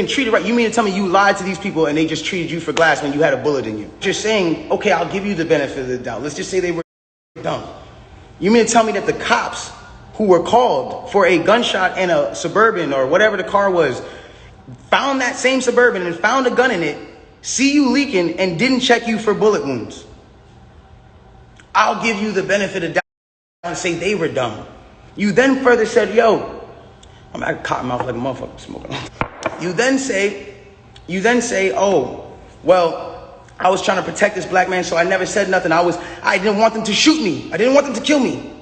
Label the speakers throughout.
Speaker 1: treated right. You mean to tell me you lied to these people and they just treated you for glass when you had a bullet in you? Just saying, okay, I'll give you the benefit of the doubt. Let's just say they were dumb. You mean to tell me that the cops who were called for a gunshot in a Suburban or whatever the car was, found that same Suburban and found a gun in it, see you leaking and didn't check you for bullet wounds? I'll give you the benefit of doubt and say they were dumb. You then further said, yo, I'm at cottonmouth like a motherfucker smoking. You then say, oh, well, I was trying to protect this black man, so I never said nothing. I didn't want them to shoot me. I didn't want them to kill me.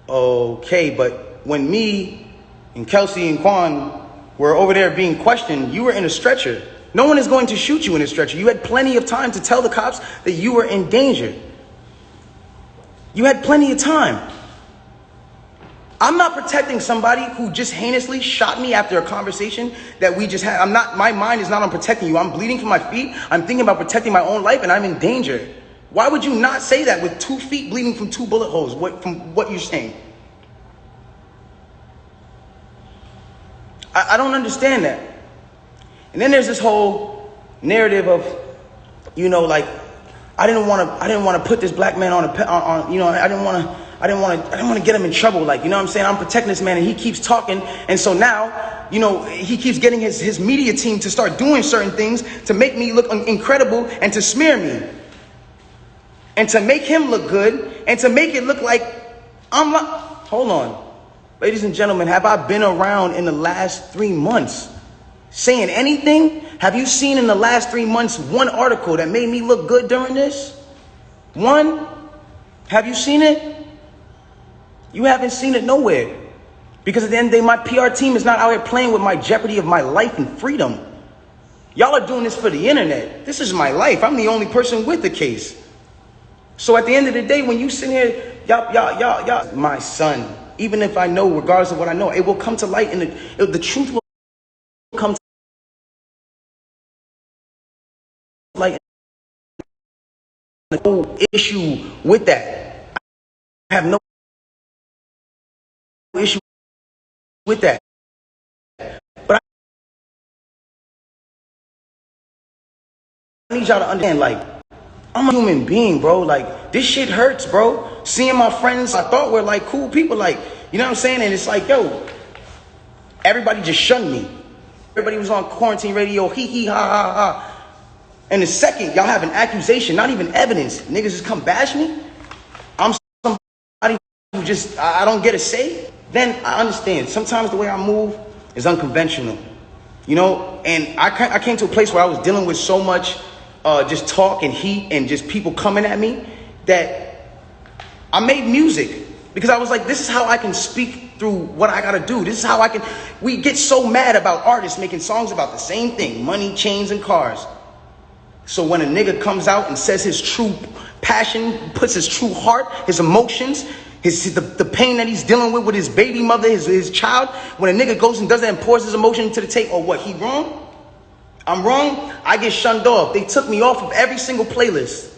Speaker 1: Okay, but when me and Kelsey and Quan were over there being questioned, you were in a stretcher. No one is going to shoot you in a stretcher. You had plenty of time to tell the cops that you were in danger. You had plenty of time. I'm not protecting somebody who just heinously shot me after a conversation that we just had. My mind is not on protecting you. I'm bleeding from my feet. I'm thinking about protecting my own life and I'm in danger. Why would you not say that with 2 feet bleeding from 2 bullet holes, from what you're saying? I don't understand that. And then there's this whole narrative of, you know, like, I didn't want to put this black man on you know, I didn't want to get him in trouble. Like, you know what I'm saying? I'm protecting this man and he keeps talking. And so now, you know, he keeps getting his media team to start doing certain things to make me look incredible and to smear me. And to make him look good and to make it look like I'm like, hold on. Ladies and gentlemen, have I been around in the last 3 months saying anything? Have you seen in the last 3 months one article that made me look good during this? One? Have you seen it? You haven't seen it nowhere. Because at the end of the day, my PR team is not out here playing with my jeopardy of my life and freedom. Y'all are doing this for the internet. This is my life. I'm the only person with the case. So at the end of the day, when you sit here, y'all, my son, even if I know, regardless of what I know, it will come to light and the truth will come to light. No issue with that. I have no issue with that. But I need y'all to understand, like, I'm a human being, bro. Like, this shit hurts, bro. Seeing my friends I thought were like cool people, like, you know what I'm saying? And it's like, yo, everybody just shunned me. Everybody was on quarantine radio, hee hee ha ha ha. And the second y'all have an accusation, not even evidence, niggas just come bash me. I'm somebody who just, I don't get a say. Then I understand. Sometimes the way I move is unconventional, you know? And I came to a place where I was dealing with so much just talk and heat and just people coming at me that I made music because I was like, this is how I can speak through what I gotta do. This is how we get so mad about artists making songs about the same thing, money, chains, and cars. So when a nigga comes out and says his true passion, puts his true heart, his emotions, the pain that he's dealing with his baby mother, his child, when a nigga goes and does that and pours his emotion into the tape, or what, he wrong? I'm wrong, I get shunned off. They took me off of every single playlist.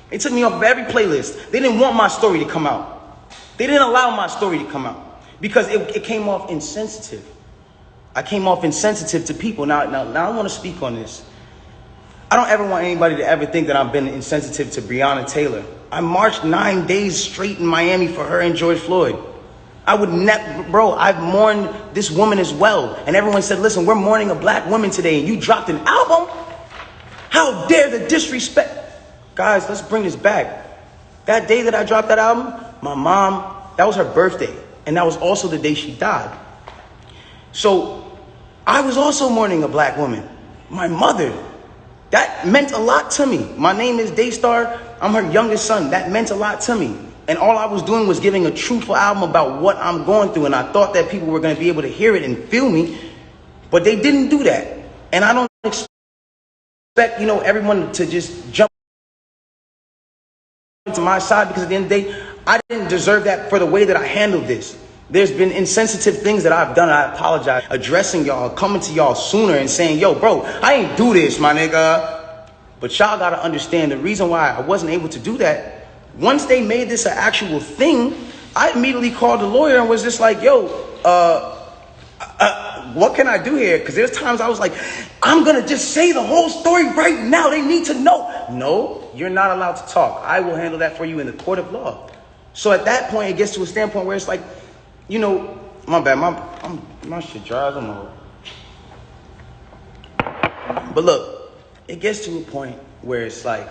Speaker 1: They took me off of every playlist. They didn't want my story to come out. They didn't allow my story to come out because it came off insensitive. I came off insensitive to people. Now I want to speak on this. I don't ever want anybody to ever think that I've been insensitive to Breonna Taylor. I marched 9 days straight in Miami for her and George Floyd. I would never, bro, I've mourned this woman as well. And everyone said, listen, we're mourning a black woman today and you dropped an album? How dare the disrespect? Guys, let's bring this back. That day that I dropped that album, my mom, that was her birthday. And that was also the day she died. So I was also mourning a black woman, my mother. That meant a lot to me. My name is Daystar. I'm her youngest son. That meant a lot to me. And all I was doing was giving a truthful album about what I'm going through. And I thought that people were going to be able to hear it and feel me. But they didn't do that. And I don't expect, you know, everyone to just jump to my side because at the end of the day, I didn't deserve that for the way that I handled this. There's been insensitive things that I've done. I apologize. Addressing y'all, coming to y'all sooner and saying, yo, bro, I ain't do this, my nigga. But y'all got to understand the reason why I wasn't able to do that. Once they made this an actual thing, I immediately called the lawyer and was just like, yo, what can I do here? Because there's times I was like, I'm going to just say the whole story right now. They need to know. No, you're not allowed to talk. I will handle that for you in the court of law. So at that point, it gets to a standpoint where it's like, you know, my bad, my shit dries on my. But look, it gets to a point where it's like,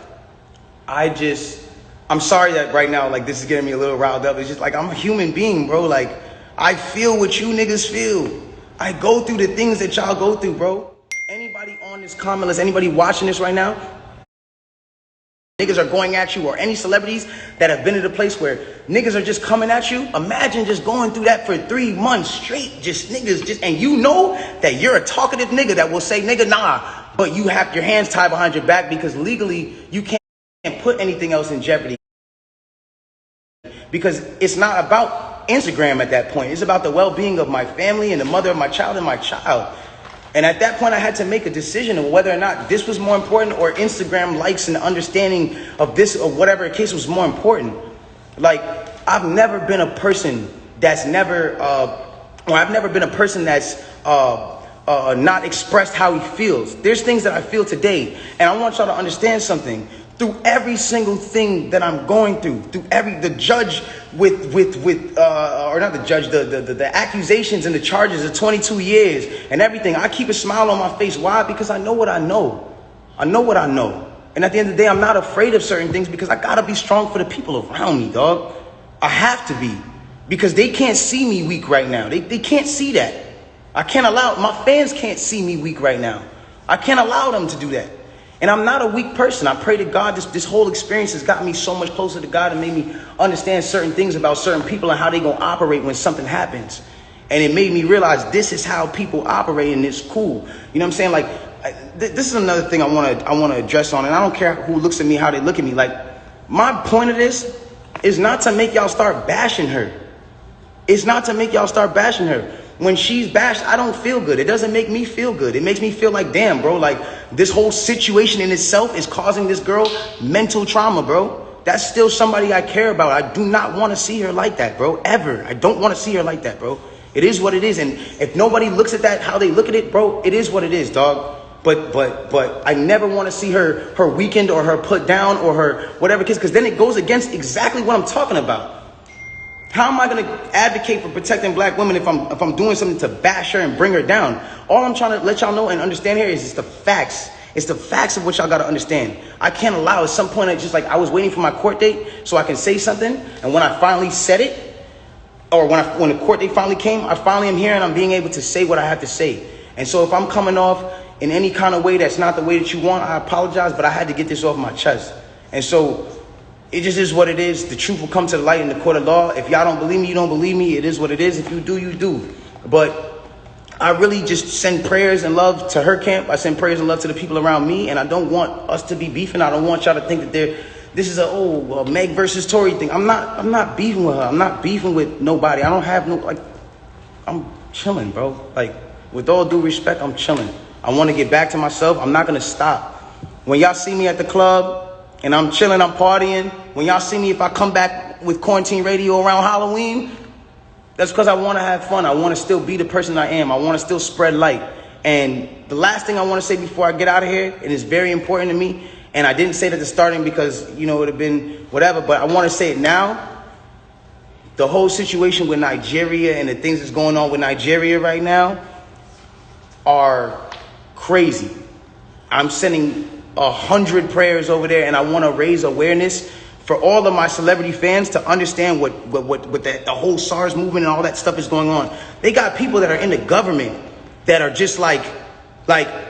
Speaker 1: I'm sorry that right now, like, this is getting me a little riled up. It's just like, I'm a human being, bro. Like, I feel what you niggas feel. I go through the things that y'all go through, bro. Anybody on this comment list, anybody watching this right now, niggas are going at you, or any celebrities that have been at a place where niggas are just coming at you. Imagine just going through that for 3 months straight. Just niggas, and you know that you're a talkative nigga that will say, nigga, nah, but you have your hands tied behind your back because legally you can't put anything else in jeopardy. Because it's not about Instagram at that point. It's about the well-being of my family and the mother of my child and my child. And at that point, I had to make a decision of whether or not this was more important, or Instagram likes and understanding of this, or whatever case was more important. Like, I've never been a person that's not expressed how he feels. There's things that I feel today, and I want y'all to understand something. Through every single thing that I'm going through the judge the accusations and the charges of 22 years and everything, I keep a smile on my face. Why? Because I know what I know. I know what I know. And at the end of the day, I'm not afraid of certain things because I gotta be strong for the people around me, dog. I have to be. Because they can't see me weak right now. They can't see that. I can't allow, my fans can't see me weak right now. I can't allow them to do that. And I'm not a weak person. I pray to God, this whole experience has got me so much closer to God and made me understand certain things about certain people and how they gonna operate when something happens. And it made me realize this is how people operate, and it's cool. You know what I'm saying? Like, this is another thing I wanna address on, and I don't care who looks at me, how they look at me. Like, my point of this is not to make y'all start bashing her. It's not to make y'all start bashing her. When she's bashed, I don't feel good. It doesn't make me feel good. It makes me feel like, damn, bro, like this whole situation in itself is causing this girl mental trauma, bro. That's still somebody I care about. I do not want to see her like that, bro, ever. I don't want to see her like that, bro. It is what it is. And if nobody looks at that how they look at it, bro, it is what it is, dog. But I never want to see her weakened or her put down or her whatever case, because then it goes against exactly what I'm talking about. How am I going to advocate for protecting black women if I'm doing something to bash her and bring her down? All I'm trying to let y'all know and understand here is it's the facts. It's the facts of what y'all got to understand. I can't allow at some point, it's just like I was waiting for my court date so I can say something. And when I finally said it, or when the court date finally came, I finally am here and I'm being able to say what I have to say. And so if I'm coming off in any kind of way that's not the way that you want, I apologize, but I had to get this off my chest. And so it just is what it is. The truth will come to the light in the court of law. If y'all don't believe me, you don't believe me. It is what it is. If you do, you do. But I really just send prayers and love to her camp. I send prayers and love to the people around me. And I don't want us to be beefing. I don't want y'all to think that this is a Meg versus Tory thing. I'm not beefing with her. I'm not beefing with nobody. I don't have no, like, I'm chilling, bro. Like, with all due respect, I'm chilling. I want to get back to myself. I'm not going to stop. When y'all see me at the club, and I'm chilling, I'm partying. When y'all see me, if I come back with quarantine radio around Halloween, that's because I want to have fun. I want to still be the person I am. I want to still spread light. And the last thing I want to say before I get out of here, and it's very important to me, and I didn't say it at the starting because, you know, it would have been whatever, but I want to say it now. The whole situation with Nigeria and the things that's going on with Nigeria right now are crazy. I'm sending 100 prayers over there, and I want to raise awareness for all of my celebrity fans to understand what the whole SARS movement and all that stuff is going on. They got people that are in the government that are just like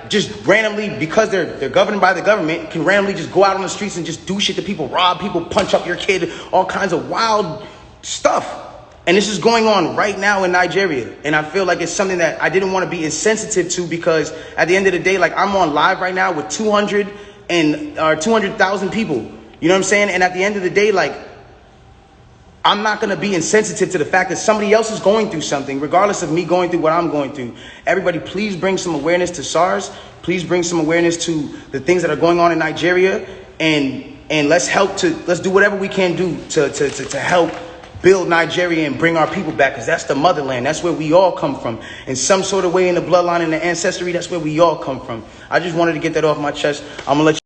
Speaker 1: just randomly, because they're governed by the government, can randomly just go out on the streets and just do shit to people, rob people, punch up your kid, all kinds of wild stuff. And this is going on right now in Nigeria. And I feel like it's something that I didn't want to be insensitive to, because at the end of the day, like, I'm on live right now with 200,000 people. You know what I'm saying? And at the end of the day, like, I'm not going to be insensitive to the fact that somebody else is going through something, regardless of me going through what I'm going through. Everybody, please bring some awareness to SARS. Please bring some awareness to the things that are going on in Nigeria. And let's do whatever we can do to help build Nigeria and bring our people back, because that's the motherland. That's where we all come from. In some sort of way, in the bloodline and the ancestry, that's where we all come from. I just wanted to get that off my chest. I'm going to let you